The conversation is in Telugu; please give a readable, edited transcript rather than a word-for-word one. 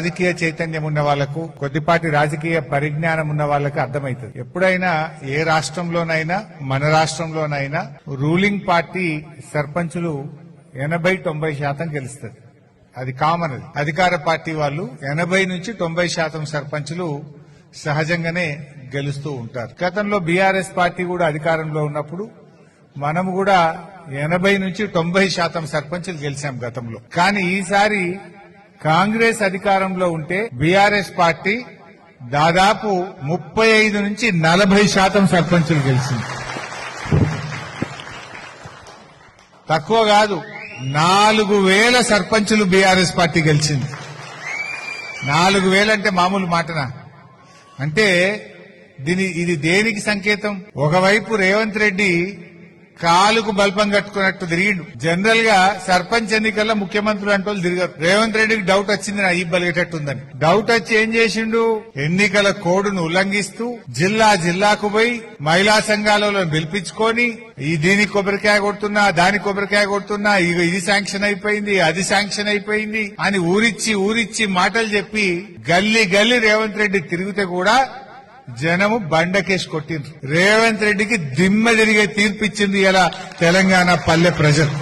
రాజకీయ చైతన్యం ఉన్న వాళ్లకు, కొద్దిపాటి రాజకీయ పరిజ్ఞానం ఉన్న వాళ్ళకి అర్థమవుతుంది. ఎప్పుడైనా ఏ రాష్ట్రంలోనైనా మన రాష్ట్రంలోనైనా రూలింగ్ పార్టీ సర్పంచులు 80-90% గెలుస్తుంది. అది కామన్. అది అధికార పార్టీ వాళ్ళు 80 నుంచి 90% సర్పంచులు సహజంగానే గెలుస్తూ ఉంటారు. గతంలో బీఆర్ఎస్ పార్టీ కూడా అధికారంలో ఉన్నప్పుడు మనం కూడా 80 నుంచి 90% సర్పంచులు గెలిచాం గతంలో. కానీ ఈసారి కాంగ్రెస్ అధికారంలో ఉంటే బీఆర్ఎస్ పార్టీ దాదాపు 35 నుంచి 40% సర్పంచులు గెలిచింది. తక్కువ కాదు, 4000 సర్పంచులు బీఆర్ఎస్ పార్టీ గెలిచింది. 4000 అంటే మామూలు మాటనా? అంటే ఇది దేనికి సంకేతం? ఒకవైపు రేవంత్ రెడ్డి కాలుకు బల్పం కట్టుకున్నట్టు తిరిగిండు. జనరల్ గా సర్పంచ్ ఎన్నికల్లో ముఖ్యమంత్రులు అంటే తిరిగారు. రేవంత్ రెడ్డికి డౌట్ వచ్చింది, నా ఈ బలిగేటట్టుందని. డౌట్ వచ్చి ఏం చేసిండు? ఎన్నికల కోడ్ను ఉల్లంఘిస్తూ జిల్లాకు పోయి మహిళా సంఘాలలో పిలిపించుకొని దీనికి కొబ్బరికాయ కొడుతున్నా, దానికి కొబ్బరికాయ కొడుతున్నా, ఇది శాంక్షన్ అయిపోయింది, అది శాంక్షన్ అయిపోయింది అని ఊరిచ్చి మాటలు చెప్పి గల్లీ రేవంత్ రెడ్డి తిరిగితే కూడా జనము బండకేసి కొట్టిండ్రు. రేవంత్ రెడ్డికి దిమ్మ తిరిగే తీర్పిచ్చింది ఇలా తెలంగాణ పల్లె ప్రజలు.